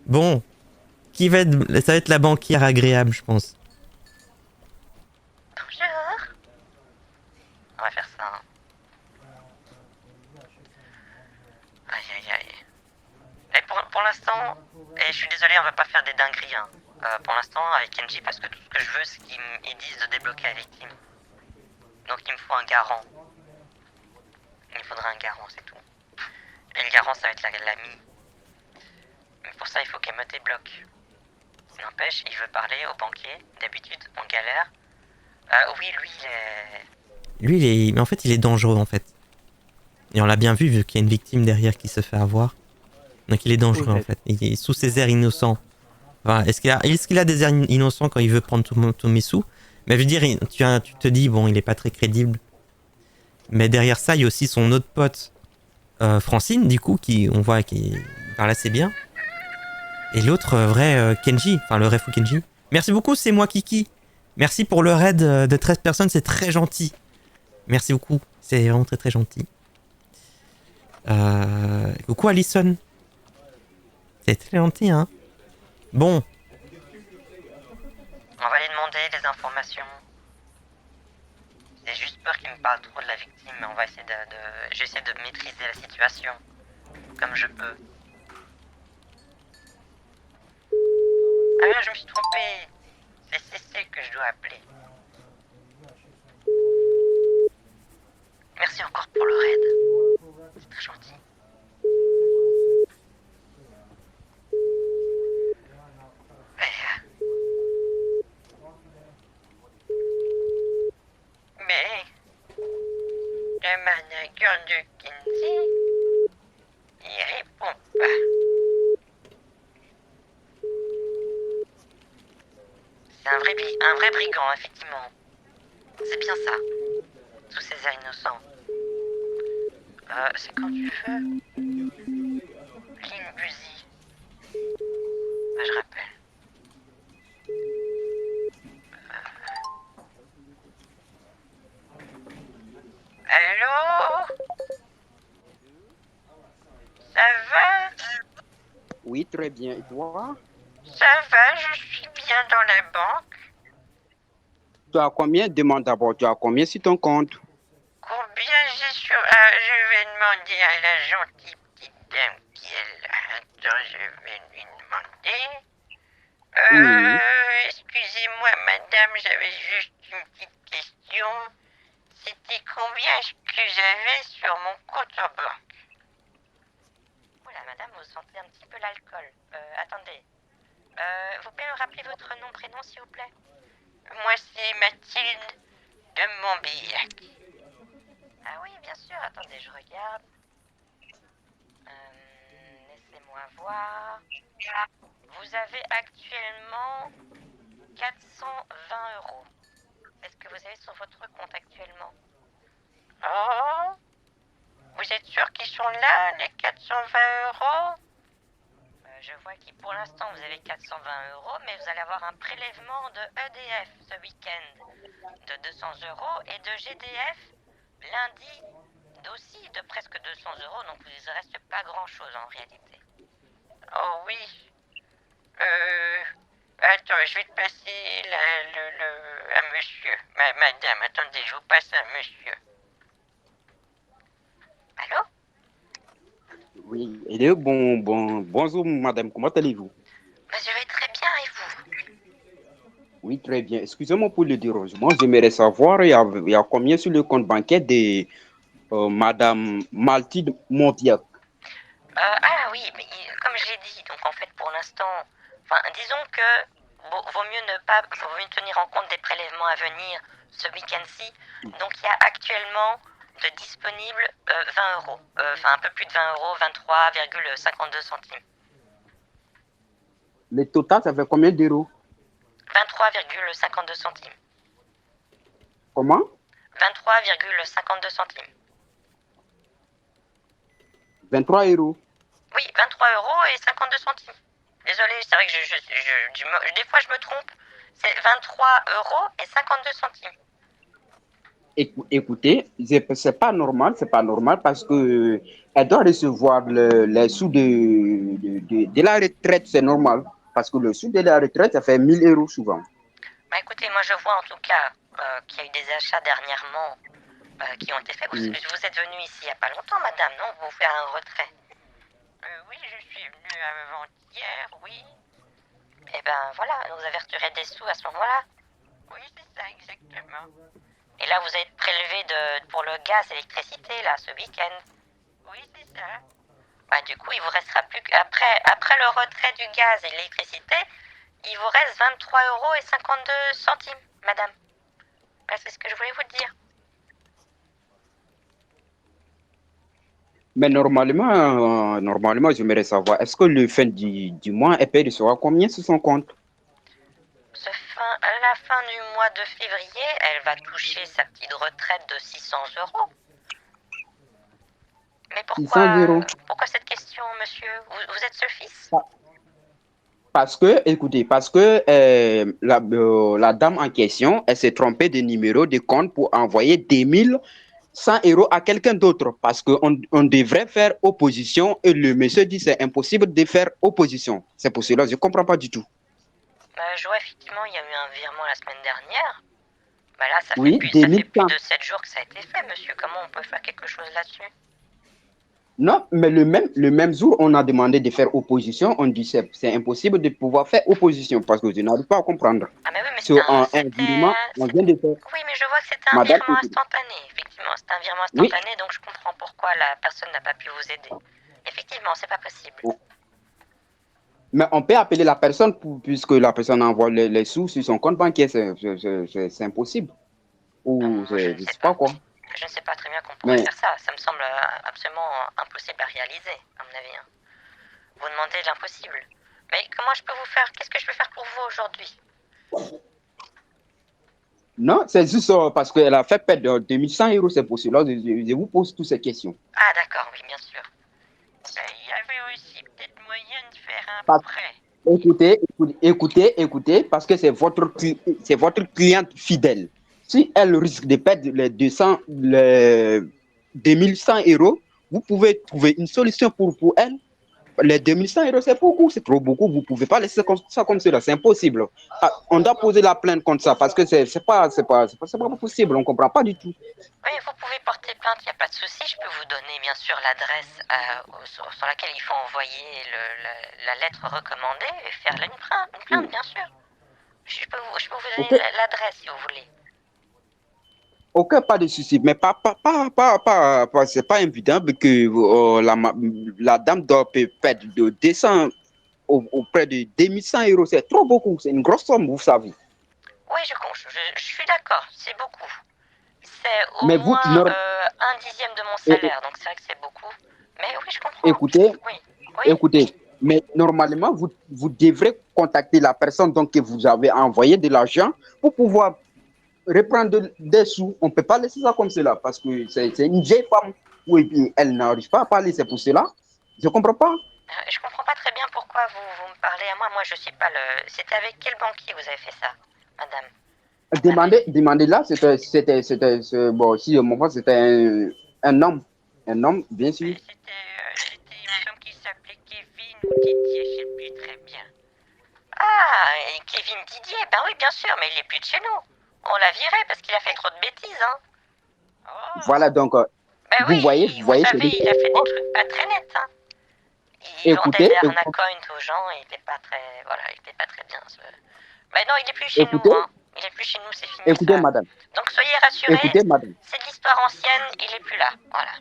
Bon, ça va être la banquière agréable, je pense. Bonjour. On va faire ça. Hein. Aïe aïe aïe. Et pour l'instant, et je suis désolé, on va pas faire des dingueries. Hein. Pour l'instant, avec Kenji, parce que tout ce que je veux, c'est qu'ils disent de débloquer la victime. Donc il me faut un garant. Il me faudra un garant, c'est tout. Et le garant, ça va être l'ami. Mais pour ça, il faut qu'elle me débloque. N'empêche, il veut parler au banquier. D'habitude, on galère. Oui, lui, il est... Lui, mais en fait, il est dangereux, en fait. Et on l'a bien vu qu'il y a une victime derrière qui se fait avoir. Donc il est dangereux, en Ouais. fait. Il est sous ses airs innocents. Enfin, est-ce qu'il a des airs innocents quand il veut prendre tous mes sous? Mais je veux dire, tu te dis, bon, il est pas très crédible. Mais derrière ça, il y a aussi son autre pote, Francine, du coup, on voit qu'il parle assez bien. Et l'autre vrai Kenji, enfin le Refu Kenji. Merci beaucoup, c'est moi Kiki. Merci pour le raid de 13 personnes, c'est très gentil. Merci beaucoup, c'est vraiment très très gentil. Coucou Alison. C'est très gentil, hein. Bon. On va lui demander des informations. J'ai juste peur qu'il me parle trop de la victime, mais on va essayer j'essaie de maîtriser la situation comme je peux. Ah non, je me suis trompé. C'est Cécile que je dois appeler. Merci encore pour le raid. C'est très gentil. Mais le manager de Kinsey, il répond pas. C'est un vrai brigand, effectivement. C'est bien ça. Sous ses airs innocents. C'est quand tu veux. Lynn Buzy. Je rappelle. Allô? Ça va? Oui, très bien. Et toi? Ça va, je suis bien dans la banque. Tu as combien? Demande d'abord, tu as combien sur ton compte? Combien j'ai sur... je vais demander à la gentille petite dame qui est là. Attends, je vais lui demander. Oui. Excusez-moi, madame, j'avais juste une petite question. C'était combien que j'avais sur mon compte en banque? Voilà, madame, vous sentez un petit peu l'alcool. Attendez. Vous pouvez me rappeler votre nom, prénom, s'il vous plaît? Moi, c'est Mathilde de Montbillac. Ah oui, bien sûr. Attendez, je regarde. Laissez-moi voir. Vous avez actuellement 420 euros. Est-ce que vous avez sur votre compte actuellement? Oh, vous êtes sûr qu'ils sont là, les 420 euros? Je vois que pour l'instant vous avez 420 euros, mais vous allez avoir un prélèvement de EDF ce week-end de 200 euros et de GDF lundi aussi de presque 200 euros, donc il ne reste pas grand-chose en réalité. Oh oui. Attends, je vais te passer à monsieur. Madame, attendez, je vous passe à monsieur. Allô? Oui. Bonjour, madame. Comment allez-vous? Je vais très bien et vous? Oui, très bien. Excusez-moi pour le dérangement. J'aimerais savoir, il y a combien sur le compte bancaire de madame Mathilde Mondiac? Ah oui, mais comme je l'ai dit, donc en fait pour l'instant, enfin disons que vaut mieux tenir en compte des prélèvements à venir ce week-end-ci. Donc il y a actuellement de disponible 20 euros, enfin un peu plus de 20 euros, 23,52 centimes. Le total, ça fait combien d'euros? 23,52 centimes. Comment? 23,52 centimes. 23 euros. Oui, 23 euros et 52 centimes. Désolé, c'est vrai que des fois je me trompe. C'est 23 euros et 52 centimes. Écoutez, c'est pas normal parce que elle doit recevoir les sous de la retraite, c'est normal. Parce que le sous de la retraite, ça fait 1000 euros souvent. Bah écoutez, moi je vois en tout cas qu'il y a eu des achats dernièrement qui ont été faits. Vous êtes venu ici il n'y a pas longtemps, madame, non? Vous faire un retrait. Oui, je suis venu avant-hier, oui. Eh ben voilà, vous avez retiré des sous à ce moment-là. Oui, c'est ça, exactement. Et là, vous avez prélevé pour le gaz et l'électricité, là, ce week-end. Oui, c'est ça. Bah, du coup, il vous restera plus après le retrait du gaz et de l'électricité, il vous reste 23,52 €, madame. Bah, c'est ce que je voulais vous dire. Mais normalement, j'aimerais savoir, est-ce que le fin du mois, elle paye recevoir combien sur son compte? À la fin du mois de février, elle va toucher sa petite retraite de 600 €. Mais 600 €. pourquoi cette question, monsieur? Vous êtes ce fils? Parce que, écoutez, la dame en question, elle s'est trompée de numéro de compte pour envoyer 2100 € à quelqu'un d'autre. Parce qu'on devrait faire opposition et le monsieur dit c'est impossible de faire opposition. C'est pour cela, je ne comprends pas du tout. Je vois effectivement, il y a eu un virement la semaine dernière. Bah là, ça fait Oui, plus de 2100. 7 jours que ça a été fait, monsieur. Comment on peut faire quelque chose là-dessus? Non, mais le même jour, on a demandé de faire opposition. On dit c'est impossible de pouvoir faire opposition parce que je n'arrive pas à comprendre. Ah mais oui, mais Sur un virement, on vient de faire. Oui, mais je vois que c'était un Madame, virement instantané. Effectivement, c'était un virement oui, instantané, donc je comprends pourquoi la personne n'a pas pu vous aider. Effectivement, c'est pas possible. mais on peut appeler la personne puisque la personne envoie les sous sur son compte bancaire. C'est impossible. Ou Je je ne ne sais sais pas. pas quoi. Je ne sais pas très bien qu'on pourrait Mais faire ça. Ça me semble absolument impossible à réaliser, à mon avis. Hein. Vous demandez l'impossible. Mais comment je peux vous faire? Qu'est-ce que je peux faire pour vous aujourd'hui? non, c'est juste parce qu'elle a fait perdre 2100 €. C'est pour cela que je vous pose toutes ces questions. Ah d'accord, oui, bien sûr. Il y avait aussi peut-être moyen de faire un Parce- prêt. écoutez, parce que c'est votre cliente fidèle. Si elle risque de perdre les 2100 €, vous pouvez trouver une solution pour elle. Les 2100 € c'est beaucoup, c'est trop beaucoup. Vous ne pouvez pas laisser ça comme cela, c'est impossible. Ah, on doit poser la plainte contre ça parce que c'est pas possible, on ne comprend pas du tout. Oui, vous pouvez porter plainte, il n'y a pas de souci. Je peux vous donner bien sûr l'adresse sur laquelle il faut envoyer la lettre recommandée et faire une plainte, bien sûr. Je peux vous donner Ok, l'adresse si vous voulez. ok, pas de souci, mais c'est pas évident que la dame doit perdre de 200 auprès de 2100 €. C'est trop beaucoup, c'est une grosse somme, vous savez. Oui, je suis d'accord, c'est beaucoup. C'est au Mais vous, moins un dixième de mon é- salaire, donc c'est vrai que c'est beaucoup. Mais oui, je comprends. écoutez, Oui, oui. écoutez, mais normalement, vous devrez contacter la personne donc, que vous avez envoyé de l'argent pour pouvoir reprendre des sous. On ne peut pas laisser ça comme cela parce que c'est une vieille femme. Oui, puis elle n'arrive pas à parler, c'est pour cela. Je ne comprends pas. Je comprends pas très bien pourquoi vous me parlez à moi. Moi, je suis pas le. C'était avec quel banquier vous avez fait ça, madame? Demandez là, bon, si mon frère, c'était un homme, bien sûr. C'était, il me semble qu'il s'appelait Kevin ou Didier, je sais plus très bien. Ah, et Kevin Didier, ben oui, bien sûr, mais il est plus de chez nous. On l'a viré parce qu'il a fait trop de bêtises, hein. Voilà, Oh. donc, Ben vous voyez, oui, vous vous voyez, savez, il a fait des trucs pas très nets, hein. Il vendait écoutez, des arnacoins aux gens et il était pas très, voilà, il était pas très bien. Ben non, il est plus chez nous, écoutez, hein. Il est plus chez nous, c'est fini écoutez, ça. madame, Donc soyez rassurés, écoutez, madame, c'est de l'histoire ancienne, il est plus là. Voilà.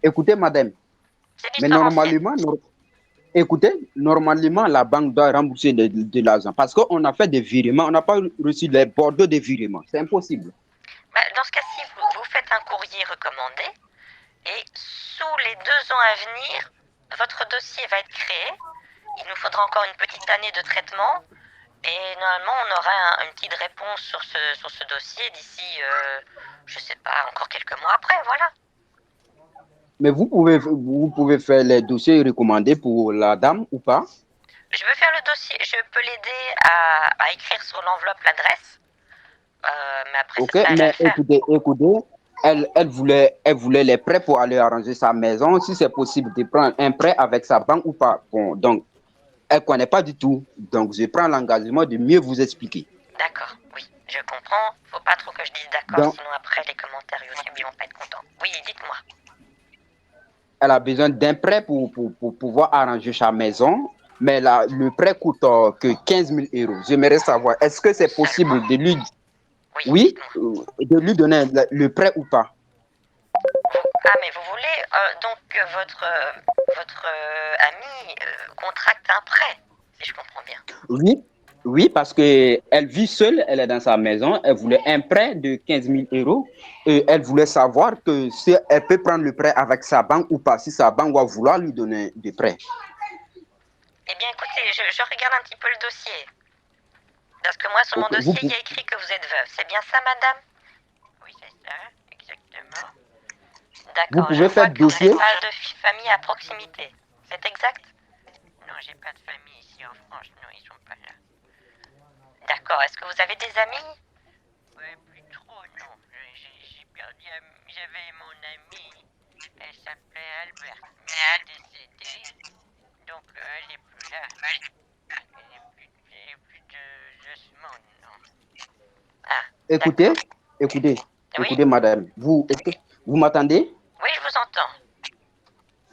écoutez, madame, C'est de mais l'histoire ancienne. écoutez, normalement, la banque doit rembourser de l'argent parce qu'on a fait des virements, on n'a pas reçu les bordeaux des virements. C'est impossible. Ben, dans ce cas-ci, vous faites un courrier recommandé et sous les 2 ans à venir, votre dossier va être créé. Il nous faudra encore une petite année de traitement et normalement on aura une petite réponse sur ce dossier d'ici, je sais pas, encore quelques mois après, voilà. Mais vous pouvez faire les dossiers recommandés pour la dame ou pas? Je veux faire le dossier, je peux l'aider à écrire sur l'enveloppe l'adresse, mais après ça Ok, c'est à elle à mais le faire. Elle voulait les prêts pour aller arranger sa maison, si c'est possible de prendre un prêt avec sa banque ou pas. Bon, donc, elle ne connaît pas du tout. Donc, je prends l'engagement de mieux vous expliquer. D'accord, oui, je comprends. Faut pas trop que je dise d'accord, Donc, sinon après les commentaires YouTube ils vont pas être contents. Oui, dites-moi. elle a besoin d'un prêt pour pouvoir arranger sa maison, mais le prêt coûte que 15 000 euros. J'aimerais savoir, est-ce que c'est Seulement. possible de lui, Oui, oui, dites-moi. de lui donner le prêt ou pas? Ah, mais vous voulez donc que votre ami contracte un prêt, si je comprends bien. Oui, oui, parce qu'elle vit seule, elle est dans sa maison, elle voulait un prêt de 15 000 euros et elle voulait savoir que si elle peut prendre le prêt avec sa banque ou pas, si sa banque va vouloir lui donner des prêts. Eh bien, écoutez, je regarde un petit peu le dossier. Parce que moi, sur mon Ok, vous, dossier, il y a écrit que vous êtes veuve. C'est bien ça, madame? Oui, c'est ça, exactement. vous D'accord, je pouvez faire vois que vous dossier. n'avez pas de famille à proximité. C'est exact? Non, j'ai pas de famille ici en France. Non, ils sont pas là. D'accord, est-ce que vous avez des amis? Ouais, plus trop, non. J'ai perdu. J'avais mon amie. Elle s'appelait Albert. Mais elle est décédée. Donc, elle est plus là. Elle est plus de ce monde, non. Ah, Écoutez, d'accord. écoutez, Oui? écoutez, madame. Vous m'entendez? Oui, je vous entends.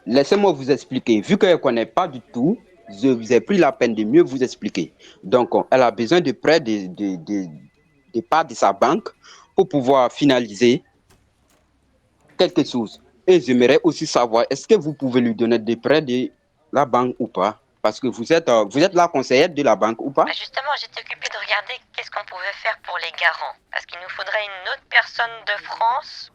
Laissez-moi vous expliquer. Vu qu'elle ne connaît pas du tout, je vous ai pris la peine de mieux vous expliquer. Donc, elle a besoin de prêts de part de sa banque pour pouvoir finaliser quelque chose. Et j'aimerais aussi savoir, est-ce que vous pouvez lui donner des prêts de la banque ou pas? Parce que vous êtes la conseillère de la banque ou pas? Bah, justement, j'étais occupée de regarder qu'est-ce qu'on pouvait faire pour les garants. Parce qu'il nous faudrait une autre personne de France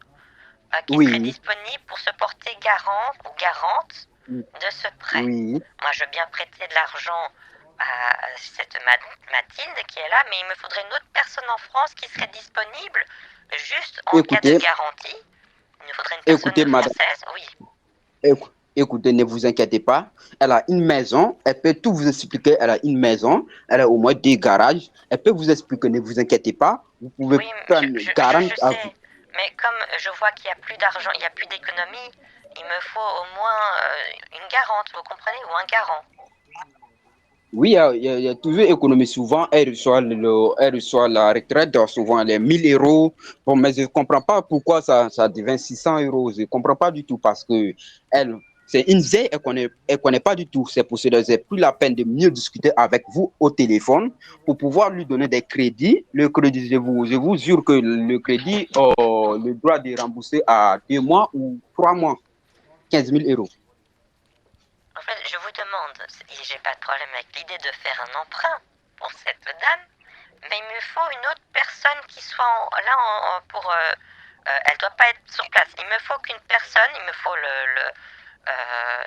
qui serait Oui, disponible pour se porter garant ou garante de ce prêt. oui. Moi, je veux bien prêter de l'argent à cette Mathilde qui est là, mais il me faudrait une autre personne en France qui serait disponible juste en cas de Écoutez, garantie. Il nous faudrait une personne écoutez, madame. française, oui. Écoutez, ne vous inquiétez pas. Elle a une maison. Elle peut tout vous expliquer. Elle a une maison. Elle a au moins 2 garages. Elle peut vous expliquer. Ne vous inquiétez pas. Vous pouvez Oui, prendre je 40 à vous. sais, mais comme je vois qu'il n'y a plus d'argent, il n'y a plus d'économie, il me faut au moins une garante, vous comprenez, ou un garant. Oui, il y a toujours économie. Souvent, elle reçoit la retraite, donc souvent les 1000 euros. Bon, mais je ne comprends pas pourquoi ça devient 600 euros. Je ne comprends pas du tout parce que elle, c'est une vieille, elle connaît pas du tout. C'est pour cela que j'ai pris la peine de mieux discuter avec vous au téléphone pour pouvoir lui donner des crédits. Le crédit, je vous jure que le crédit, le droit de rembourser à 2 mois ou 3 mois, 15 000 euros. En fait, je vous demande, et j'ai pas de problème avec l'idée de faire un emprunt pour cette dame, mais il me faut une autre personne qui soit là pour... elle doit pas être sur place. Il me faut qu'une personne, il me faut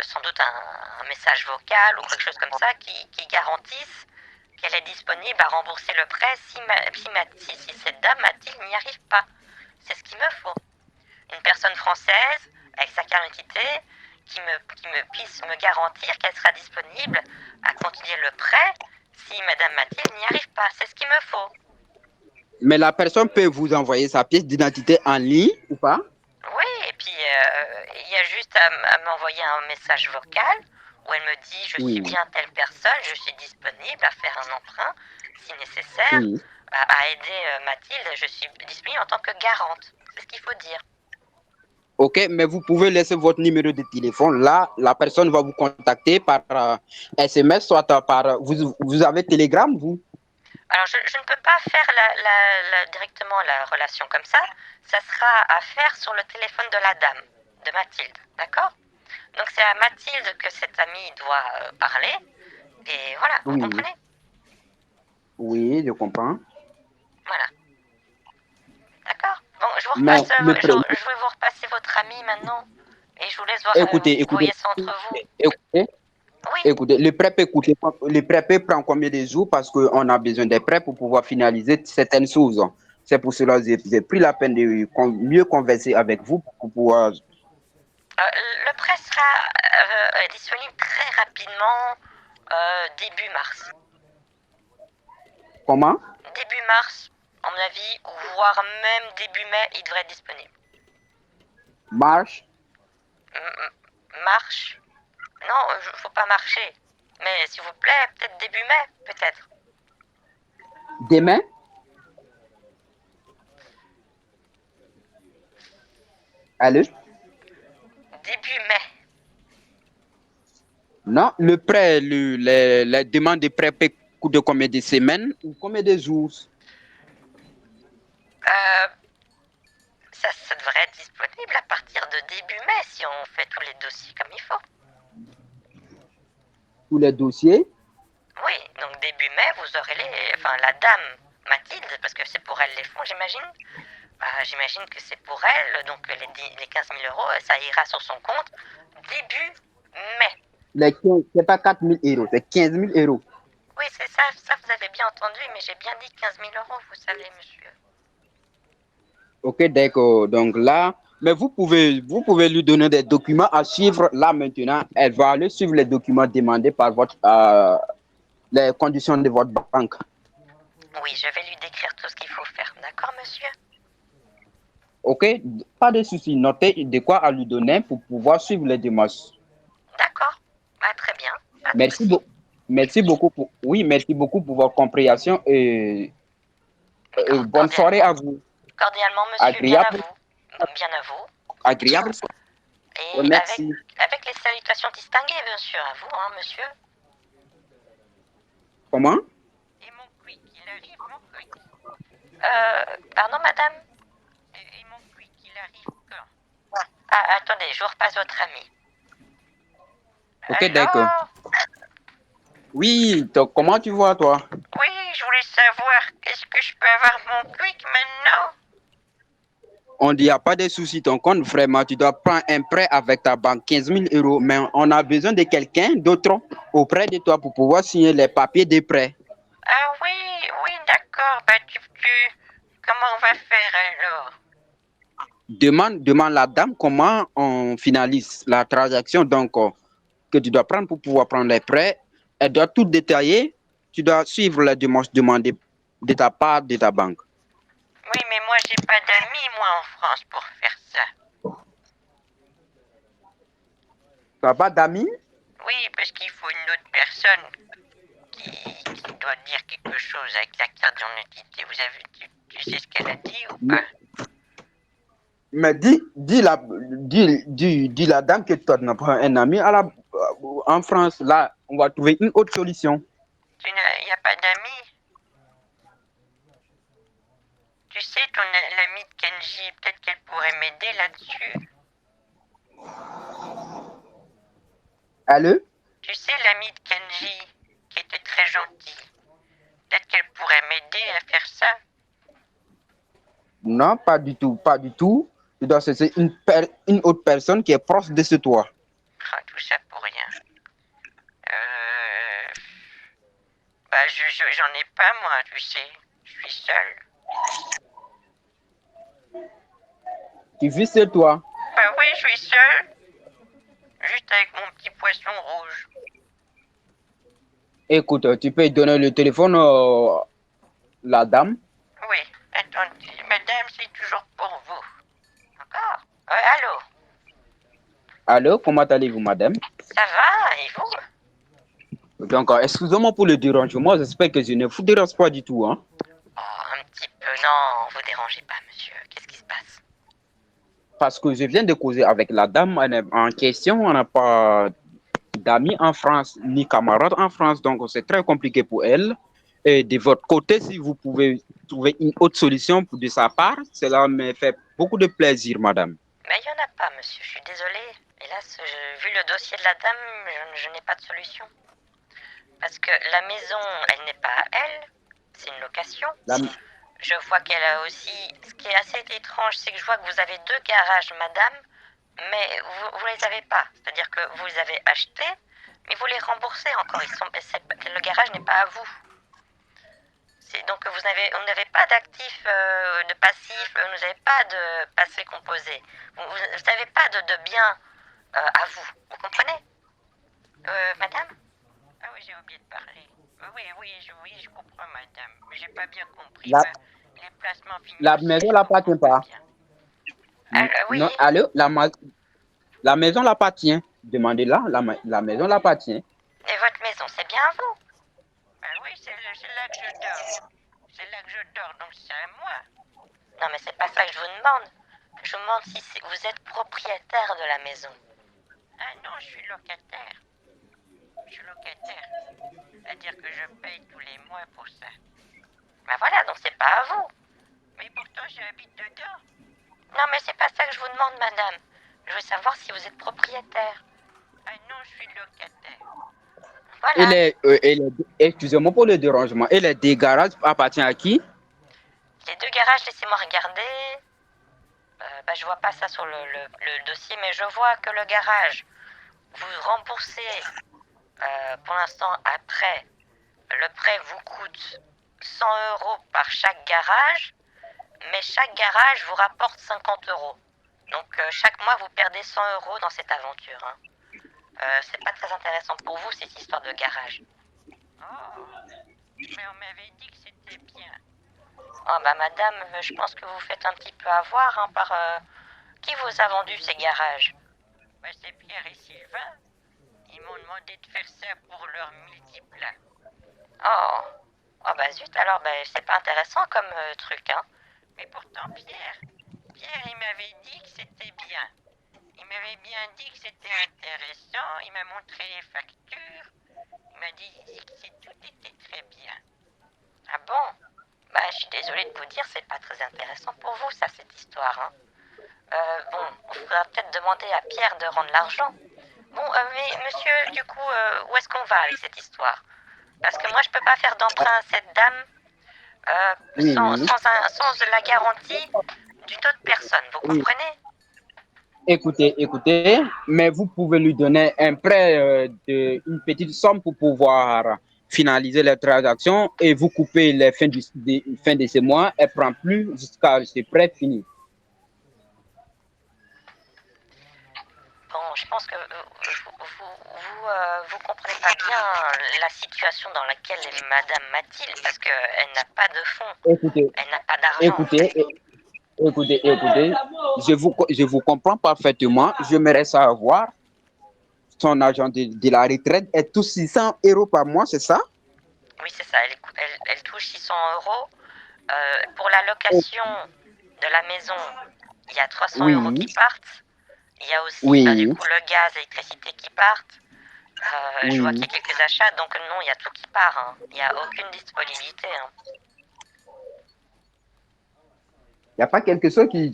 sans doute un message vocal ou quelque chose comme ça qui garantisse qu'elle est disponible à rembourser le prêt si cette dame, Mathilde, n'y arrive pas. C'est ce qu'il me faut. Une personne française, avec sa carte d'identité, qui me puisse me garantir qu'elle sera disponible à continuer le prêt si Madame Mathilde n'y arrive pas. C'est ce qu'il me faut. Mais la personne peut vous envoyer sa pièce d'identité en ligne ou pas? Oui, et puis il y a juste à m'envoyer un message vocal où elle me dit je suis Oui, bien telle personne, je suis disponible à faire un emprunt si nécessaire, oui. à aider Mathilde, je suis disponible en tant que garante. C'est ce qu'il faut dire. OK, mais vous pouvez laisser votre numéro de téléphone. Là, la personne va vous contacter par SMS, soit par... Vous avez Telegram, vous? Alors, je ne peux pas faire directement la relation comme ça. Ça sera à faire sur le téléphone de la dame, de Mathilde. D'accord? Donc, c'est à Mathilde que cette amie doit parler. Et voilà, vous Oui, comprenez? oui, je comprends. Voilà. D'accord? Bon, je vous Mais repasse, je vais vous repasser votre amie maintenant. Et je vous laisse voir, écoutez, vous écoutez, voyez ça entre vous. écoutez, Oui. écoutez, le prêt peut prendre combien de jours parce qu'on a besoin des prêts pour pouvoir finaliser certaines choses. C'est pour cela que j'ai pris la peine de mieux converser avec vous pour pouvoir... Le prêt sera disponible très rapidement, début mars. Comment? Début mars, à mon avis, ou voire même début mai, il devrait être disponible. Marche. Marche? Non, faut pas marcher. Mais s'il vous plaît, peut-être début mai, peut-être. Demain. Allô? Début mai. Non, le prêt, les demandes de prêt peuvent coûter combien de semaines ou combien de jours? Euh, ça devrait être disponible à partir de début mai si on fait tous les dossiers comme il faut. Tous les dossiers? Oui, donc début mai, vous aurez la dame Mathilde, parce que c'est pour elle les fonds, j'imagine. J'imagine que c'est pour elle, donc les 15 000 euros, ça ira sur son compte début mai. C'est pas 4 000 euros, c'est 15 000 euros. Oui, c'est ça, vous avez bien entendu, mais j'ai bien dit 15 000 euros, vous savez, monsieur. Ok, d'accord. Donc là, mais vous pouvez lui donner des documents à suivre là maintenant. Elle va aller suivre les documents demandés par les conditions de votre banque. Oui, je vais lui décrire tout ce qu'il faut faire, d'accord, monsieur? Ok, pas de souci. Notez de quoi à lui donner pour pouvoir suivre les démarches. D'accord, très bien. Merci beaucoup merci beaucoup pour votre compréhension et bonne soirée à vous. Cordialement, monsieur, Agréable. bien à vous. Agréable. Et Merci. avec les salutations distinguées, bien sûr, à vous, hein, monsieur. Comment? Et mon quick, il arrive, mon quick. Pardon, madame? Et mon quick, il arrive quand? Ah, attendez, je vous repasse votre ami. Ok, d'accord. Oui, donc, comment tu vois, toi? Oui, je voulais savoir, est-ce que je peux avoir mon quick maintenant? On dit, il n'y a pas de souci, ton compte, vraiment, tu dois prendre un prêt avec ta banque, 15 000 euros, mais on a besoin de quelqu'un d'autre auprès de toi pour pouvoir signer les papiers de prêt. Ah oui, d'accord. Comment on va faire alors? Demande la dame comment on finalise la transaction donc que tu dois prendre pour pouvoir prendre les prêts. Elle doit tout détailler. Tu dois suivre les démarches demandées de ta part de ta banque. Oui, mais moi j'ai pas d'amis, moi, en France pour faire ça. Tu n'as pas d'amis? Oui, parce qu'il faut une autre personne qui doit dire quelque chose avec la carte d'identité. Vous avez, tu sais ce qu'elle a dit ou pas? Mais dis la dame que toi, tu n'as pas un ami en France. Là, on va trouver une autre solution. Il n'y a pas d'amis? Tu sais, l'amie de Kenji, peut-être qu'elle pourrait m'aider là-dessus. Allô? Tu sais, l'amie de Kenji, qui était très gentille, peut-être qu'elle pourrait m'aider à faire ça. Non, pas du tout, pas du tout. Tu dois chercher une autre personne qui est proche de ce toi. Tout ça pour rien. J'en ai pas, moi, tu sais. Je suis seul. Tu vis chez toi. Oui, je suis seul. Juste avec mon petit poisson rouge. Écoute, tu peux donner le téléphone à la dame. Oui, attendez, madame, c'est toujours pour vous. Encore? Allô? Allô, comment allez-vous, madame? Ça va, et vous? Donc, excusez-moi pour le dérangement. J'espère que je ne vous dérange pas du tout. Hein? Oh, un petit peu. Non, vous dérangez pas, monsieur. Qu'est-ce qui se passe? Parce que je viens de causer avec la dame en question. On n'a pas d'amis en France, ni camarades en France. Donc, c'est très compliqué pour elle. Et de votre côté, si vous pouvez trouver une autre solution de sa part, cela me fait beaucoup de plaisir, madame. Mais il n'y en a pas, monsieur. Je suis désolé. Hélas, vu le dossier de la dame, je n'ai pas de solution. Parce que la maison, elle n'est pas à elle. C'est une location. Je vois qu'elle a aussi... Ce qui est assez étrange, c'est que je vois que vous avez 2 garages, madame, mais vous les avez pas. C'est-à-dire que vous les avez achetés, mais vous les remboursez encore. Le garage n'est pas à vous. Donc vous n'avez pas d'actif, de passif, vous n'avez pas de passé composé. Vous n'avez pas de bien à vous. Vous comprenez? Madame? Ah oui, j'ai oublié de parler. Oui, je comprends, madame. Mais j'ai pas bien compris. Les placements financiers. La maison n'appartient pas. Oui. Non, allô, la maison l'appartient. Demandez-la, la maison l'appartient. Et votre maison, c'est bien à vous? Oui, c'est là que je dors. C'est là que je dors, donc c'est à moi. Non, mais c'est pas ça que je vous demande. Je vous demande si vous êtes propriétaire de la maison. Ah non, je suis locataire. Je suis locataire. C'est-à-dire que je paye tous les mois pour ça. Ben voilà, donc c'est pas à vous. Mais pourtant, j'habite dedans. Non, mais c'est pas ça que je vous demande, madame. Je veux savoir si vous êtes propriétaire. Ah non, je suis locataire. Voilà. Excusez-moi pour le dérangement. Et les deux garages appartiennent à qui? Les deux garages, laissez-moi regarder. Je vois pas ça sur le dossier, mais je vois que le garage, vous remboursez pour l'instant après. Le prêt vous coûte 100 € par chaque garage, mais chaque garage vous rapporte 50 €. Donc chaque mois, vous perdez 100 € dans cette aventure. Hein. C'est pas très intéressant pour vous, cette histoire de garage. Oh, mais on m'avait dit que c'était bien. Oh bah madame, je pense que vous faites un petit peu avoir hein, par... Qui vous a vendu ces garages? Bah, c'est Pierre et Sylvain. Ils m'ont demandé de faire ça pour leur multiplat. Oh. Oh bah zut, alors bah, c'est pas intéressant comme truc, hein. Mais pourtant Pierre, il m'avait dit que c'était bien. Il m'avait bien dit que c'était intéressant, il m'a montré les factures. Il m'a dit que tout était très bien. Ah bon? Bah je suis désolée de vous dire, c'est pas très intéressant pour vous ça, cette histoire, hein. Bon, on faudra peut-être demander à Pierre de rendre l'argent. Bon, mais monsieur, du coup, où est-ce qu'on va avec cette histoire? Parce que moi, je peux pas faire d'emprunt à cette dame Oui, sans la garantie d'une autre personne, vous oui. comprenez? Écoutez, mais vous pouvez lui donner un prêt une petite somme pour pouvoir finaliser les transactions et vous coupez les fins de ce mois. Elle prend plus jusqu'à ce prêt fini. Bon, je pense que vous comprenez pas bien la situation dans laquelle est Madame Mathilde, parce qu'elle n'a pas de fonds, Écoutez, elle n'a pas d'argent. écoutez, je vous comprends parfaitement. J'aimerais savoir son argent de la retraite est tous 600 € par mois, c'est ça? Oui, c'est ça, elle touche 600 €. Pour la location de la maison, il y a 300 € Oui, qui partent. Il y a aussi du oui, coup le gaz, l'électricité qui partent. Je vois oui. qu'il y a quelques achats, donc non, il y a tout qui part. Hein. Il n'y a aucune disponibilité. Hein. Il n'y a pas quelque chose qui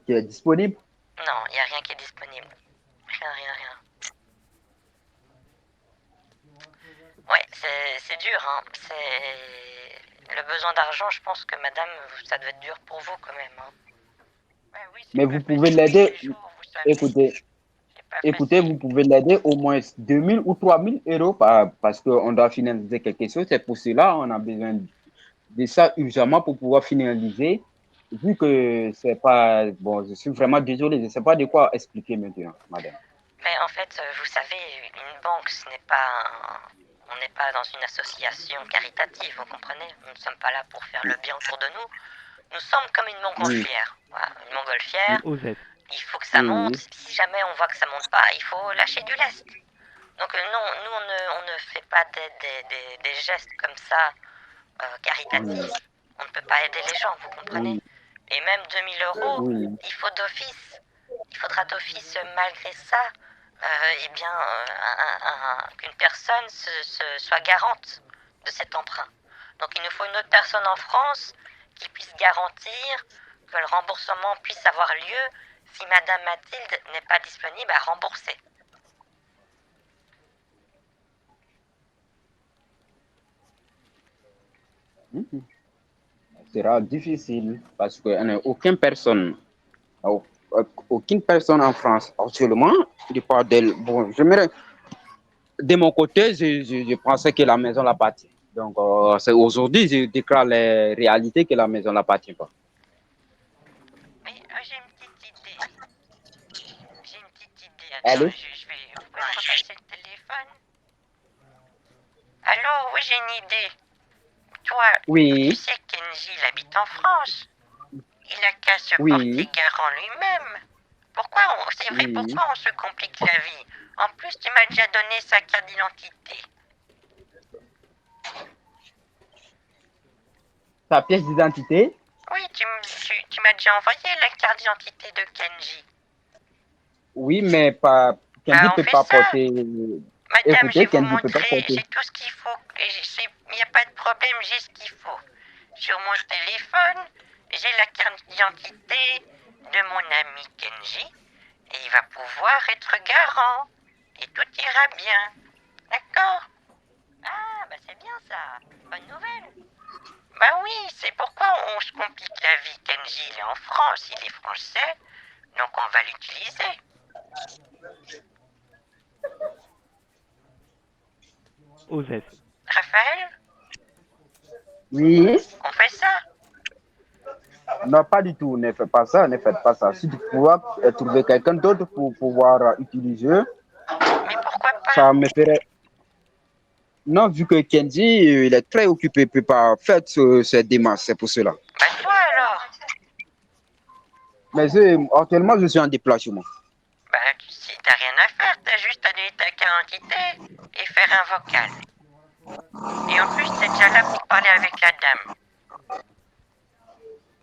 est disponible? Non, il n'y a rien qui est disponible. Rien. Ouais, c'est dur. Hein. C'est le besoin d'argent. Je pense que madame, ça doit être dur pour vous quand même. Hein. Ouais, oui, Mais vous pouvez l'aider. Écoutez, Facile. vous pouvez l'aider au moins 2000 ou 3000 € parce qu'on doit finaliser quelque chose. C'est pour cela on a besoin de ça urgemment pour pouvoir finaliser. Vu que c'est pas. Bon, je suis vraiment désolé, je ne sais pas de quoi expliquer maintenant, madame. Mais en fait, vous savez, une banque, ce n'est pas on n'est pas dans une association caritative, vous comprenez? Nous ne sommes pas là pour faire le bien autour de nous. Nous sommes comme une montgolfière. Oui. Voilà, une montgolfière. Il faut que ça monte. Oui. Si jamais on voit que ça monte pas, il faut lâcher du lest. Donc non, nous on ne fait pas des gestes comme ça caritatifs. On ne peut pas aider les gens, vous comprenez? Oui. Et même 2000 €, Oui. il faudra d'office malgré ça, qu'une personne soit garante de cet emprunt. Donc il nous faut une autre personne en France qui puisse garantir que le remboursement puisse avoir lieu si Madame Mathilde n'est pas disponible à rembourser. Sera difficile parce qu'il n'y a aucune personne en France actuellement de part d'elle. Bon, de mon côté, je pensais que la maison l'appartient. Donc, c'est aujourd'hui, je déclare les réalités que la maison l'appartient pas. Mais j'ai une petite idée. Allô? Attends, je vais... Vous pouvez me repasser le téléphone? Allô, oui, j'ai une idée. Toi, tu Oui, sais que Kenji, il habite en France. Il a qu'à se porter oui. garant lui-même. C'est vrai, Oui. pourquoi on se complique la vie? En plus, tu m'as déjà donné sa carte d'identité. Ta pièce d'identité? Oui, tu m'as déjà envoyé la carte d'identité de Kenji. Oui, mais pas. Kenji Bah, on peut fait pas ça. porter. Madame, je vais Écoutez, vous Kenji peut pas montrer, porter. j'ai tout ce qu'il faut. Il n'y a pas de problème, j'ai ce qu'il faut. Sur mon téléphone, j'ai la carte d'identité de mon ami Kenji. Et il va pouvoir être garant. Et tout ira bien. D'accord? Ah, bah c'est bien ça. Bonne nouvelle. Bah oui, c'est pourquoi on se complique la vie. Kenji, il est en France, il est français. Donc on va l'utiliser. Osef. Raphaël, Oui. on fait ça? Non, pas du tout. Ne faites pas ça. Ne faites pas ça. Si tu pouvais trouver quelqu'un d'autre pour pouvoir utiliser, Mais pourquoi pas? ça me ferait. Non, vu que Kenji, il est très occupé, il ne peut pas faire cette démarche. C'est pour cela. Bah toi alors? Mais actuellement, je suis en déplacement. Bah si t'as rien à faire, t'as juste à donner ta carte d'identité et faire un vocal. Et en plus, t'es déjà là pour parler avec la dame.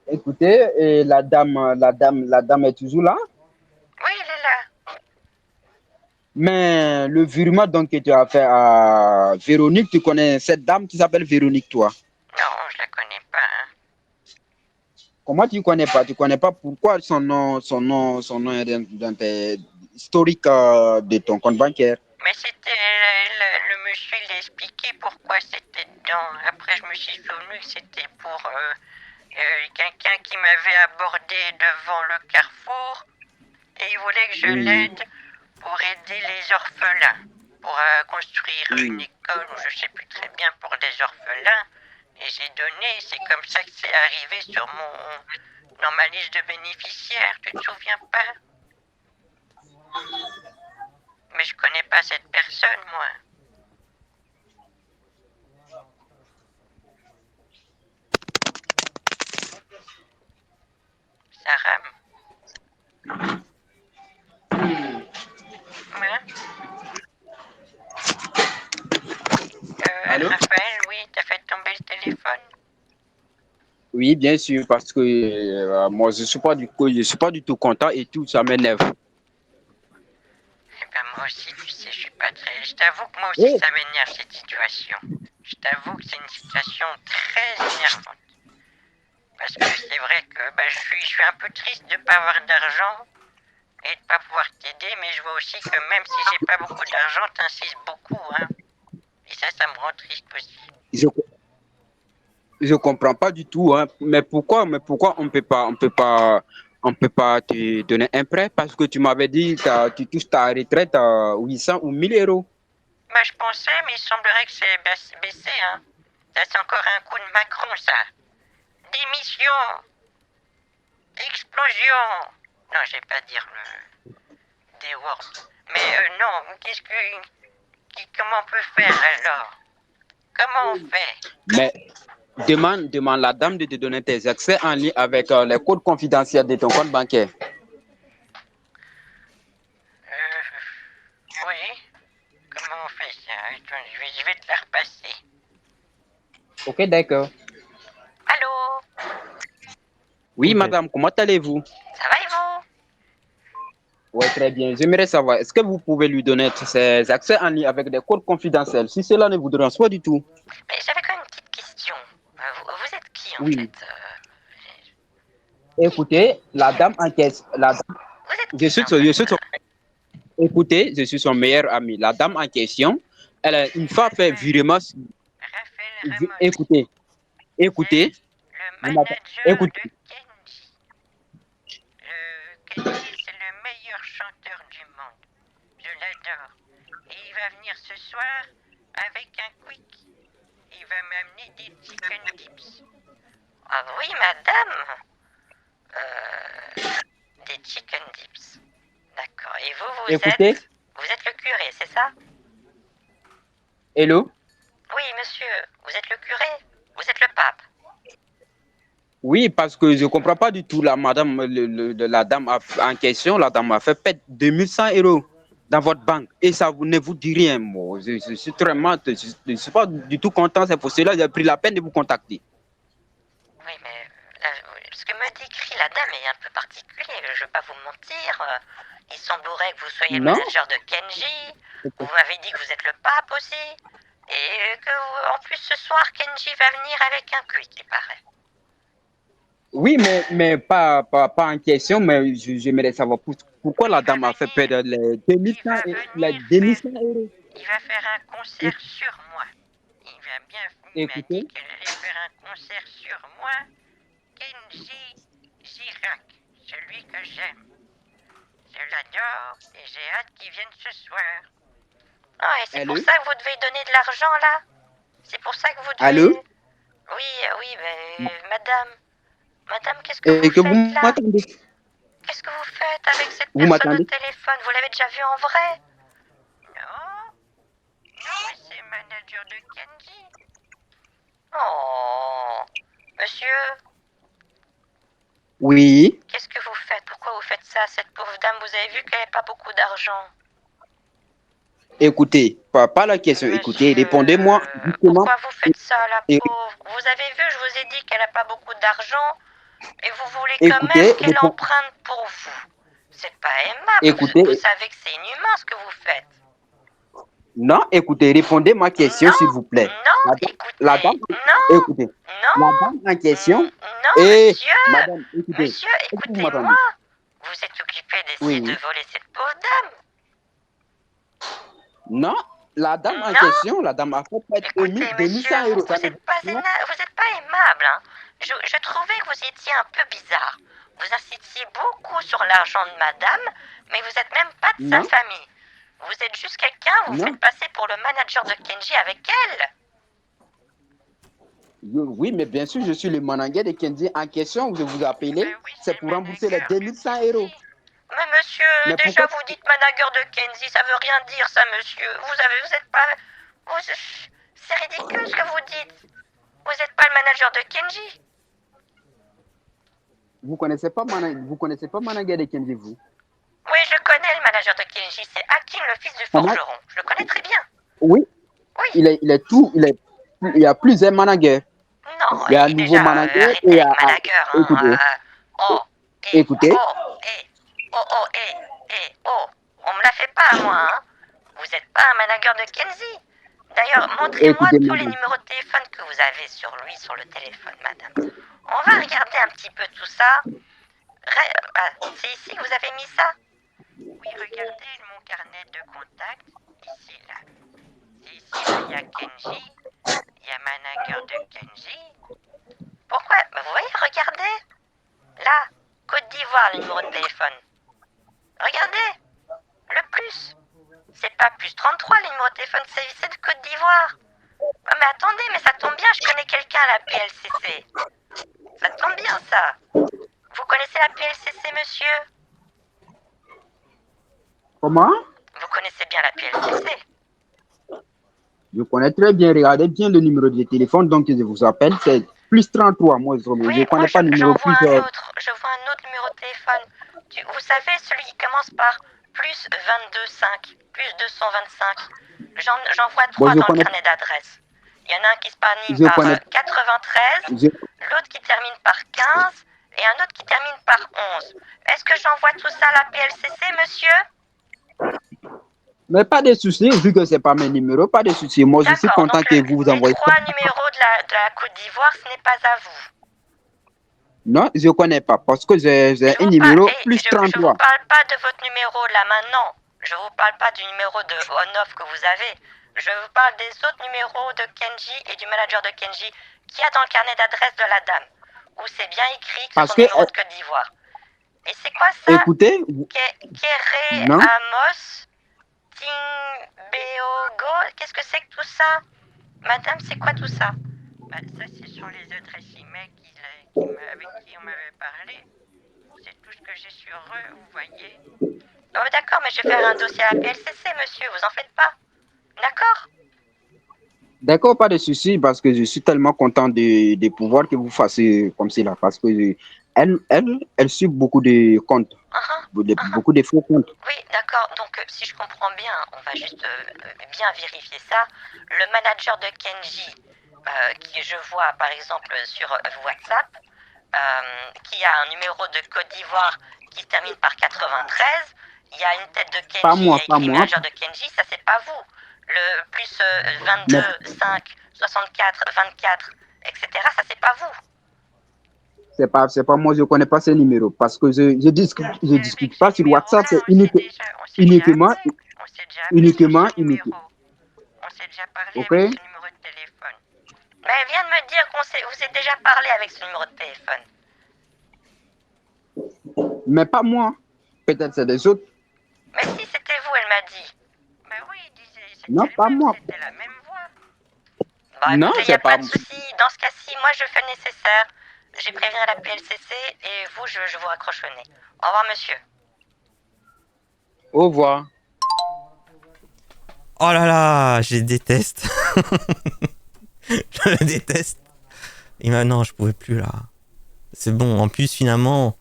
Écoutez, et la dame est toujours là. Oui, il est là. Mais le virement donc, que tu as fait à Véronique, tu connais cette dame qui s'appelle Véronique, toi. Non, je la connais pas. Hein. Comment tu ne connais pas? Tu ne connais pas pourquoi son nom est dans tes historiques de ton compte bancaire. Mais c'était le monsieur, il a expliqué pourquoi c'était dedans. Après, je me suis souvenu que c'était pour quelqu'un qui m'avait abordé devant le carrefour et il voulait que je l'aide pour aider les orphelins, pour construire une école ou je sais plus très bien pour des orphelins. Et j'ai donné, c'est comme ça que c'est arrivé dans ma liste de bénéficiaires. Tu te souviens pas? Mais je connais pas cette personne, moi. Ça rame. Hein? Allô? Raphaël, oui, t'as fait tomber le téléphone? Oui, bien sûr, parce que moi, je suis pas du tout content et tout, ça m'énerve. Eh ben moi aussi, tu sais, je suis pas très... Je t'avoue que moi aussi, Oh. ça m'énerve cette situation. Je t'avoue que c'est une situation très énervante. Parce que c'est vrai que je suis un peu triste de pas avoir d'argent et de pas pouvoir t'aider, mais je vois aussi que même si j'ai pas beaucoup d'argent, t'insistes beaucoup, hein. Et ça me rend triste aussi. Je comprends pas du tout, hein. Mais pourquoi on peut pas te donner un prêt parce que tu m'avais dit que tu touches ta retraite à 800 ou 1000 euros. Bah je pensais, mais il semblerait que c'est baissé, hein. Ça c'est encore un coup de Macron, ça. Démission, explosion. Non, je vais pas dire le des words. Mais non, comment on peut faire alors? Comment on fait? Mais demande la dame de te donner tes accès en ligne avec les codes confidentiels de ton compte bancaire. Oui. Comment on fait ça? Attends, je vais te la repasser. Ok, d'accord. Allô? Oui, Osef. madame, comment allez-vous? Ça va et vous? Oui, très bien. J'aimerais savoir, est-ce que vous pouvez lui donner ses accès en ligne avec des codes confidentiels si cela ne vous dérange pas du tout? Mais j'avais quand même une petite question. Vous êtes qui en Oui. fait? Écoutez, la dame en question, Vous êtes qui en je suis fait? écoutez, je suis son meilleur ami. La dame en question, elle a une fois fait virement. Raphaël Ramon. Écoutez, C'est écoutez, le vous m'attendez. manager Écoutez, de Kenji. Kenji, c'est le meilleur chanteur du monde. Je l'adore. Et il va venir ce soir avec un quick. Il va m'amener des chicken dips. Ah oui, madame. Des chicken dips. D'accord. Et vous écoutez, vous êtes le curé, c'est ça? hello, Oui, monsieur. Vous êtes le curé? Vous êtes le pape? Oui, parce que je ne comprends pas du tout la madame, la dame en question, la dame a fait perdre 2100 € dans votre banque et ça ne vous dit rien. Moi, je suis je ne suis pas du tout content, c'est pour cela que j'ai pris la peine de vous contacter. Oui, mais ce que me décrit la dame est un peu particulier, je ne vais pas vous mentir. Il semblerait que vous soyez le Non? manager de Kenji. Vous m'avez dit que vous êtes le pape aussi. Et que, en plus, ce soir, Kenji va venir avec un quick, il paraît. Oui, mais pas en question, mais j'aimerais savoir pourquoi la Il va dame a fait venir. perdre les Il 2100 va les venir 2100 faire. euros. Il va faire un concert sur moi. Il m'a dit Écoutez, qu'elle allait faire un concert sur moi. Kenji Girac, celui que j'aime. Je l'adore et j'ai hâte qu'il vienne ce soir. Ah, et c'est pour allô? ça que vous devez donner de l'argent là? C'est pour ça que vous Allô? devez. Oui, oui, mais madame. Madame, qu'est-ce que vous Et que vous faites là? m'entendez? Qu'est-ce que vous faites avec cette Vous personne au m'entendez? téléphone? Vous l'avez déjà vue en vrai? Non, non, mais c'est le manager de Kenji. Oh, monsieur, Oui. qu'est-ce que vous faites? Pourquoi vous faites ça? Cette pauvre dame, vous avez vu qu'elle n'a pas beaucoup d'argent. Écoutez, pas la question. Écoutez, Monsieur, répondez-moi justement. pourquoi vous faites ça, la Et- pauvre? Vous avez vu, je vous ai dit qu'elle n'a pas beaucoup d'argent et vous voulez quand même Écoutez, qu'elle emprunte pour vous. C'est pas aimable, écoutez, vous savez que c'est inhumain ce que vous faites. non, écoutez, répondez ma question, s'il vous plaît. Non, La dame, écoutez, non, écoutez, la non, dame en question, non, et monsieur, madame, écoutez, monsieur, est-ce que vous écoutez-moi. m'entendez? Vous êtes occupé d'essayer Oui. de voler cette pauvre dame. Non, la dame en Non, question, la dame a fait perdre écoutez, 2100 monsieur, euros. vous êtes pas aimable. Hein. Je trouvais que vous étiez un peu bizarre. Vous insistiez beaucoup sur l'argent de madame, mais vous n'êtes même pas de sa Non, famille. Vous êtes juste quelqu'un, vous non. faites passer pour le manager de Kenji avec elle. Oui, mais bien sûr, je suis le manager de Kenji en question. Je vous appelez, Mais oui, c'est pour le rembourser les manager de 2100 Kenji. euros. Mais monsieur, Mais déjà pourquoi? vous dites manager de Kenji, ça veut rien dire ça, monsieur. Vous êtes pas... C'est ridicule ce que vous dites. Vous n'êtes pas le manager de Kenji. Vous connaissez pas manager de Kenji, vous? Oui, je connais le manager de Kenji, c'est Hakim, le fils du Comment? forgeron. Je le connais très bien. Oui, Oui. il y a plusieurs managers. Non, Il y a un et nouveau déjà, manager et il arrêtez y avec a, manager, écoutez, hein. Oh, écoutez, oh. On me la fait pas, moi, hein. Vous n'êtes pas un manager de Kenji. D'ailleurs, montrez-moi écoutez, tous les madame. numéros de téléphone que vous avez sur lui, sur le téléphone, madame. On va regarder un petit peu tout ça. C'est ici que vous avez mis ça? Oui, regardez mon carnet de contact. Ici, là. C'est ici, là, il y a Kenji. Il y a manager de Kenji. Pourquoi? Vous voyez, regardez. Là, Côte d'Ivoire, le numéro de téléphone. Regardez. Le plus. C'est pas plus 33, le numéro de téléphone, c'est de Côte d'Ivoire. Oh, mais attendez, mais ça tombe bien, je connais quelqu'un à la PLCC. Ça tombe bien, ça. Vous connaissez la PLCC, monsieur? Comment? Vous connaissez bien la PLCC? Je connais très bien. Regardez bien le numéro de téléphone, donc je vous appelle. C'est plus 33. Moi, je Oui, ne moi connais pas le numéro j'en vois plus. un autre. Je vois un autre numéro de téléphone. Vous savez, celui qui commence par plus 22,5, plus 225. J'en vois Bon, trois dans le carnet d'adresse. Il y en a un qui se termine je par connais, 93, je- l'autre qui termine par 15 et un autre qui termine par 11. Est-ce que j'envoie tout ça à la PLCC, monsieur? mais pas de soucis, vu que c'est pas mes numéros, pas de soucis. Moi, je suis D'accord, content donc que vous les envoyez. trois numéros de la Côte d'Ivoire, ce n'est pas à vous. Non, je connais pas, parce que j'ai Je un vous numéro parle, plus je vous 33. parle pas de votre numéro là maintenant. Je vous parle pas du numéro de on-off que vous avez. Je vous parle des autres numéros de Kenji et du manager de Kenji qu'il y a dans le carnet d'adresse de la dame. Où c'est bien écrit que c'est Parce son que, numéro de Côte d'Ivoire. Et c'est quoi ça? écoutez, Kéré non, Amos Timbeogo. Qu'est-ce que c'est que tout ça? Madame, c'est quoi tout ça? Bah, ça, c'est sur les adresses email avec qui on m'avait parlé. C'est tout ce que j'ai sur eux, vous voyez. Oh, d'accord, mais je vais faire un dossier à la PLCC, monsieur, vous en faites pas. D'accord? D'accord, pas de souci, parce que je suis tellement content de pouvoir que vous fassiez comme cela, parce que elle suit beaucoup de comptes, Uh-huh, uh-huh. beaucoup de faux comptes. Oui, d'accord. Donc, si je comprends bien, on va juste bien vérifier ça. Le manager de Kenji, qui je vois par exemple sur WhatsApp, qui a un numéro de Côte d'Ivoire qui se termine par 93, il y a une tête de Pas Kenji, il y moi, a pas écrit moi, manager de Kenji, ça c'est pas vous. Le plus mais 22, 5, 64, 24, etc., ça c'est pas vous. c'est pas moi, je connais pas ces numéros, parce que je Avec discute ce pas sur WhatsApp, numéro-là, c'est on s'est déjà uniquement, appelé. On s'est déjà appelé sur ce numéro. On s'est déjà parlé ok? avec ce numéro de téléphone. Mais elle vient de me dire vous êtes déjà parlé avec ce numéro de téléphone. Mais pas moi, peut-être c'est des autres, Mais si c'était vous, elle m'a dit. Bah oui, non, pas moi, c'était la même voix. Bon, non, écoutez, il n'y a c'est pas pas, de souci. Dans ce cas-ci, moi, je fais le nécessaire. J'ai prévenu la PLCC et vous, je vous raccroche le nez. Au revoir, monsieur. au revoir. Oh là là, je les déteste. Je le déteste. Et maintenant, je pouvais plus là. C'est bon. En plus, finalement,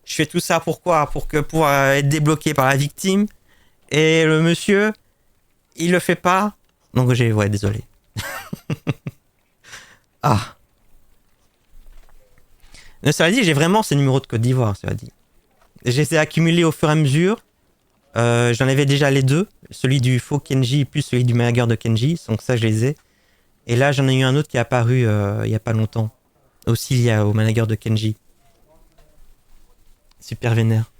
je fais tout ça pourquoi? Pour être débloqué par la victime. Et le monsieur, il le fait pas. Donc ouais, désolé. Ah. Mais cela dit, j'ai vraiment ces numéros de Côte d'Ivoire, cela dit. Je les ai accumulés au fur et à mesure. J'en avais déjà les deux. Celui du faux Kenji plus celui du manager de Kenji. Donc ça, je les ai. Et là, j'en ai eu un autre qui est apparu il y a pas longtemps. Aussi lié au manager de Kenji. Super vénère.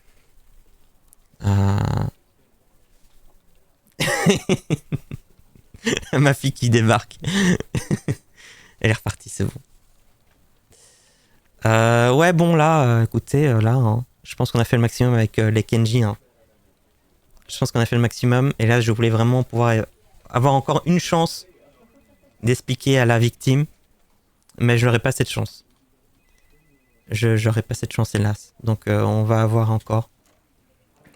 Ma fille qui débarque. Elle est repartie, c'est bon. Ouais, bon, là, écoutez, là, hein, je pense qu'on a fait le maximum avec les Kenji. Hein. Je pense qu'on a fait le maximum. Et là, je voulais vraiment pouvoir avoir encore une chance d'expliquer à la victime. Mais je n'aurai pas cette chance. J'aurai pas cette chance, hélas. Donc, on va avoir encore.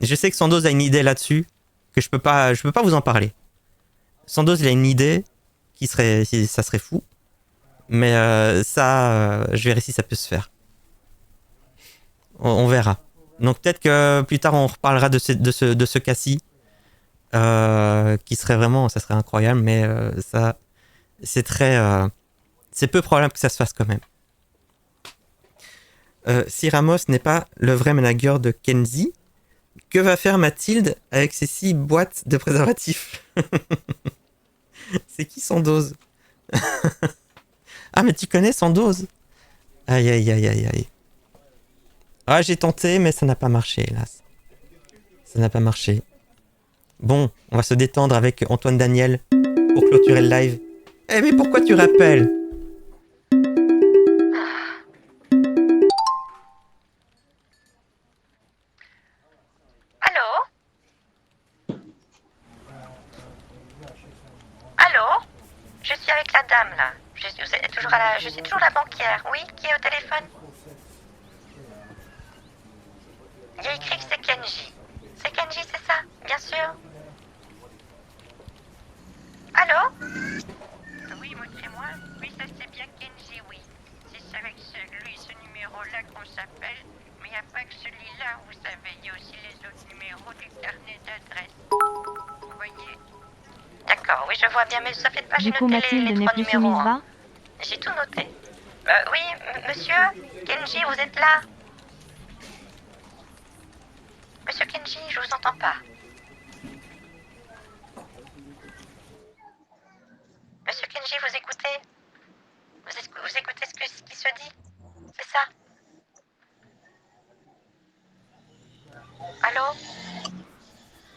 Je sais que Sandoz a une idée là-dessus. Que je peux pas vous en parler. Sandoz, il a une idée qui serait. Ça serait fou. Mais je verrai si ça peut se faire. On verra. Donc peut-être que plus tard on reparlera de ce cas-ci. Qui serait vraiment. Ça serait incroyable. Mais ça. C'est très. C'est peu probable que ça se fasse quand même. Si Ramos n'est pas le vrai manager de Kenji, que va faire Mathilde avec ses 6 boîtes de préservatifs? C'est qui Sandoz? Ah, mais tu connais Sandoz? Aïe, aïe, aïe, aïe, aïe. Ah, j'ai tenté, mais ça n'a pas marché, hélas. Ça n'a pas marché. Bon, on va se détendre avec Antoine Daniel pour clôturer le live. Eh, mais pourquoi tu rappelles? Allô? Allô? Je suis avec la dame, là. Je suis toujours la banquière. Oui, qui est au téléphone? Il y a écrit que c'est Kenji. C'est Kenji, c'est ça? Bien sûr. Allô? Oui, moi, c'est moi. Oui, ça c'est bien Kenji, oui. C'est avec ce numéro-là qu'on s'appelle. Mais il n'y a pas que celui-là, vous savez. Il y a aussi les autres numéros du carnet d'adresse. Vous voyez? D'accord, oui, je vois bien, mais ça fait pas, j'ai Du coup, noté Mathilde les n'est 3 plus numéros. soumise, va? J'ai tout noté. Oui, monsieur Kenji, vous êtes là? Monsieur Kenji, je vous entends pas. Monsieur Kenji, vous écoutez? Vous écoutez ce qui se dit? C'est ça? Allô?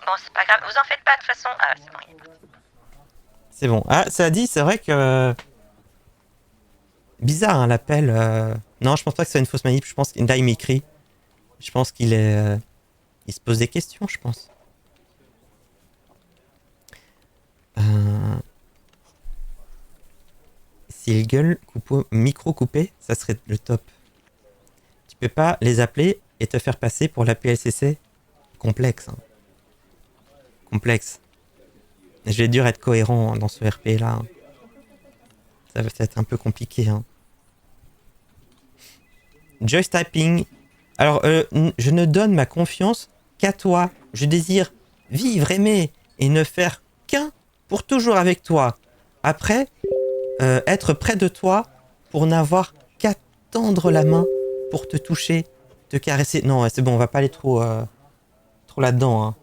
Bon, c'est pas grave, vous en faites pas de toute façon. Ah, c'est bon, il est parti. C'est bon. Ah, ça a dit, c'est vrai que... Bizarre, hein, l'appel. Non, je pense pas que c'est une fausse manip. Je pense qu'il là, il m'écrit. Je pense qu'il est... Il se pose des questions, je pense. S'il gueule, micro coupé, ça serait le top. Tu peux pas les appeler et te faire passer pour la PLCC? Complexe. Hein. Complexe. Je vais dur être cohérent dans ce RP là. Ça va être un peu compliqué. Hein. Joyce Typing. Alors, je ne donne ma confiance qu'à toi. Je désire vivre, aimer et ne faire qu'un pour toujours avec toi. Après, être près de toi pour n'avoir qu'à tendre la main pour te toucher, te caresser. Non, c'est bon, on va pas aller trop là-dedans. Hein.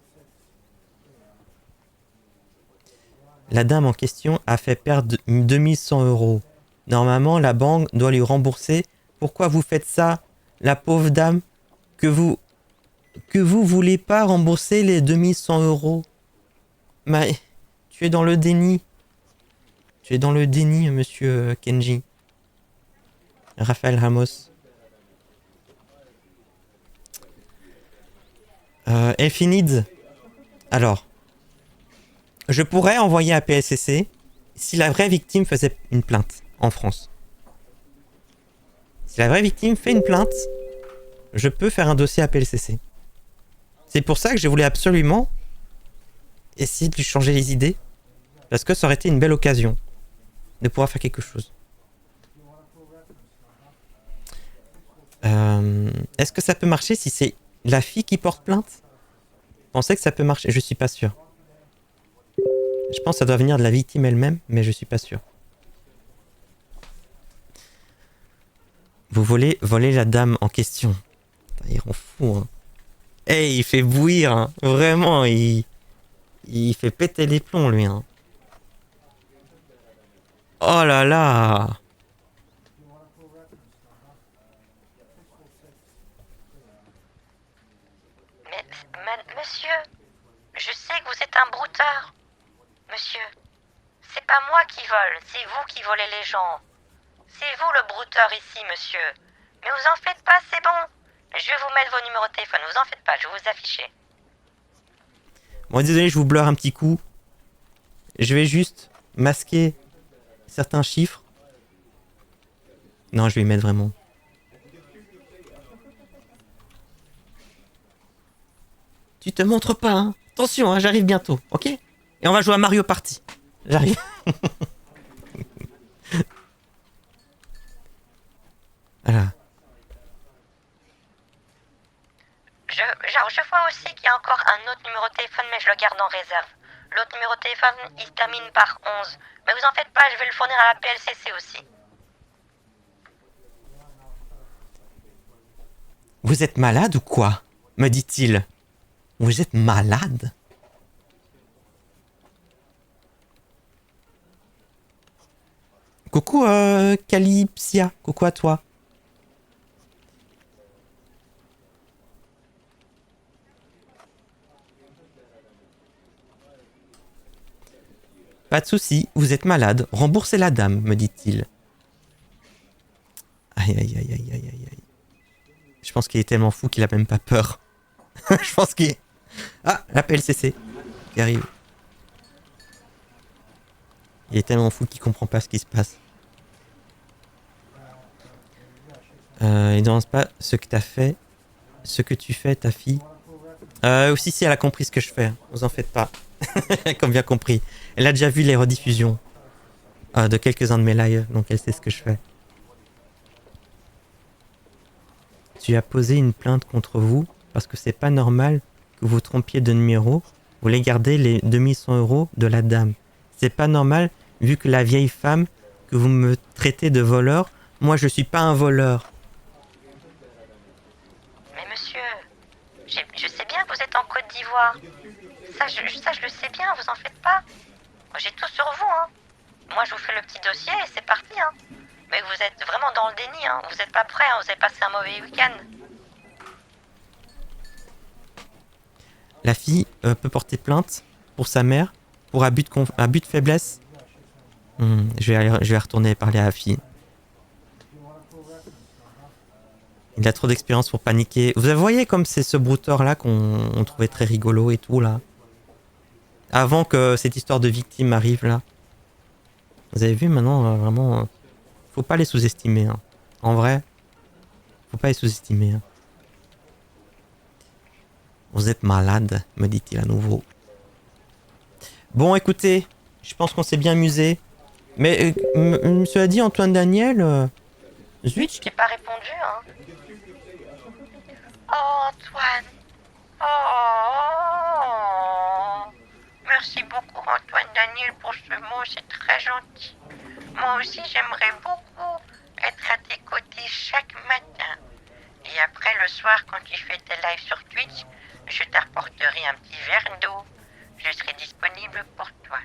La dame en question a fait perdre 2100 €. Normalement, la banque doit lui rembourser. Pourquoi vous faites ça, la pauvre dame, que vous voulez pas rembourser les 2100 €? Mais tu es dans le déni. Tu es dans le déni, monsieur Kenji. Raphaël Ramos. Elfinid. Alors, je pourrais envoyer à PSCC si la vraie victime faisait une plainte en France. Si la vraie victime fait une plainte, je peux faire un dossier à PLCC. C'est pour ça que je voulais absolument essayer de lui changer les idées, parce que ça aurait été une belle occasion de pouvoir faire quelque chose. Est-ce que ça peut marcher si c'est la fille qui porte plainte? Vous pensez que ça peut marcher? Je suis pas sûr. Je pense que ça doit venir de la victime elle-même, mais je suis pas sûr. Vous voulez voler la dame en question. Il rend fou, hein. Hey, il fait bouillir, hein. Vraiment, il fait péter les plombs, lui, hein. Oh là là. Monsieur, je sais que vous êtes un brouteur. Monsieur, c'est pas moi qui vole, c'est vous qui volez les gens. C'est vous le brouteur ici, monsieur. Mais vous en faites pas, c'est bon. Je vais vous mettre vos numéros de téléphone, vous en faites pas, je vais vous afficher. Bon, désolé, je vous blur un petit coup. Je vais juste masquer certains chiffres. Non, je vais y mettre vraiment. Tu te montres pas, hein. Attention, hein, j'arrive bientôt, ok? Et on va jouer à Mario Party. J'arrive. Voilà. Je vois aussi qu'il y a encore un autre numéro de téléphone, mais je le garde en réserve. L'autre numéro de téléphone, il se termine par 11. Mais vous en faites pas, je vais le fournir à la PLCC aussi. Vous êtes malade ou quoi? Me dit-il. Vous êtes malade? Coucou Calypsia, coucou à toi. Pas de souci, vous êtes malade, remboursez la dame, me dit-il. Aïe aïe aïe aïe aïe aïe aïe. Je pense qu'il est tellement fou qu'il a même pas peur. Je pense qu'il... Ah, la PLCC qui arrive. Il est tellement fou qu'il comprend pas ce qui se passe. Il ne pas ce que t'as fait, ce que tu fais, ta fille. Aussi, si elle a compris ce que je fais, vous en faites pas. Comme bien compris. Elle a déjà vu les rediffusions de quelques-uns de mes lives, donc elle sait ce que je fais. Tu as posé une plainte contre vous parce que c'est pas normal que vous trompiez de numéro. Vous voulez garder les 2100 € de la dame. C'est pas normal vu que la vieille femme que vous me traitez de voleur. Moi, je suis pas un voleur. Mais monsieur, je sais bien que vous êtes en Côte d'Ivoire. Ça, je le sais bien, vous en faites pas. J'ai tout sur vous, hein. Moi, je vous fais le petit dossier et c'est parti, hein. Mais vous êtes vraiment dans le déni, hein. Vous êtes pas prêts, hein. Vous avez passé un mauvais week-end. La fille peut porter plainte pour sa mère pour abus de faiblesse. Je vais retourner parler à la fille. Il a trop d'expérience pour paniquer. Vous voyez comme c'est ce brouteur là qu'on trouvait très rigolo et tout là. Avant que cette histoire de victime arrive là. Vous avez vu maintenant vraiment... faut pas les sous-estimer. Hein. En vrai, faut pas les sous-estimer. Hein. Vous êtes malade, me dit-il à nouveau. Bon, écoutez, je pense qu'on s'est bien amusé. Mais cela dit, Antoine Daniel... Zut. Je t'ai pas répondu, hein. Oh, Antoine. Oh. Merci beaucoup, Antoine Daniel, pour ce mot, c'est très gentil. Moi aussi, j'aimerais beaucoup être à tes côtés chaque matin. Et après, le soir, quand tu fais tes lives sur Twitch, je t'apporterai un petit verre d'eau. Je serai disponible pour toi.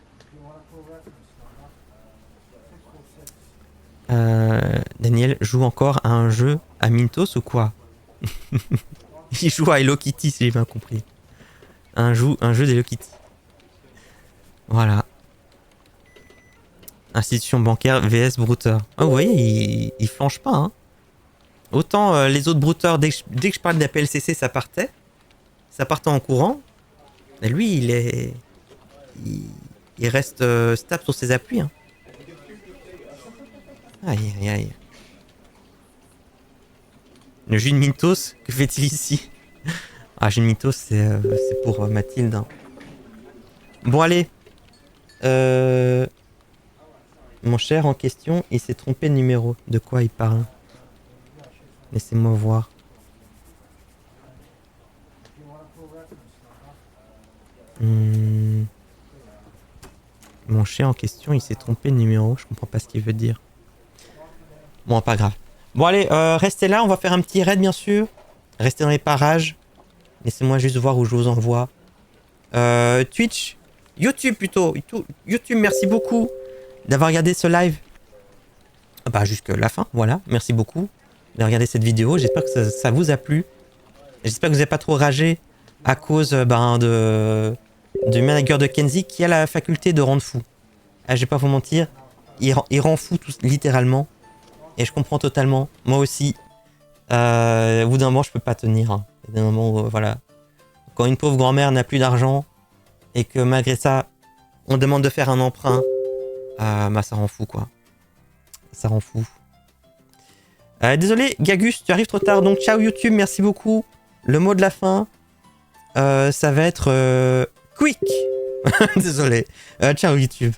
Daniel joue encore à un jeu à Mintos ou quoi? Il joue à Hello Kitty, si j'ai bien compris. Un jeu d'Hello Kitty. Voilà. Institution bancaire vs brouteur. Ah, vous voyez, il flanche pas, hein. Autant les autres brouteurs, dès que je parle d'APLCC, ça partait. Ça partait en courant. Et lui, il reste stable sur ses appuis, hein. Aïe, aïe, aïe. Le jus de Mintos, que fait-il ici? Ah, jus de Mintos, c'est pour Mathilde, hein. Bon, allez. Mon cher en question, il s'est trompé de numéro. De quoi il parle? Laissez-moi voir. Mon cher en question, il s'est trompé de numéro. Je comprends pas ce qu'il veut dire. Bon, pas grave. Bon, allez, restez là. On va faire un petit raid, bien sûr. Restez dans les parages. Laissez-moi juste voir où je vous envoie. Twitch. YouTube, plutôt. YouTube, merci beaucoup d'avoir regardé ce live. Bah, jusque la fin, voilà. Merci beaucoup de regarder cette vidéo. J'espère que ça vous a plu. J'espère que vous n'avez pas trop ragé à cause du manager de Kenzie qui a la faculté de rendre fou. Ah, je vais pas vous mentir, il rend fou littéralement. Et je comprends totalement. Moi aussi. Au bout d'un moment, je peux pas tenir. Hein. Il y a des moments où, voilà. Quand une pauvre grand-mère n'a plus d'argent et que malgré ça, on demande de faire un emprunt, bah ça rend fou, quoi. Ça rend fou. Désolé, Gagus, tu arrives trop tard. Donc, ciao YouTube, merci beaucoup. Le mot de la fin, ça va être quick. Désolé. Ciao YouTube.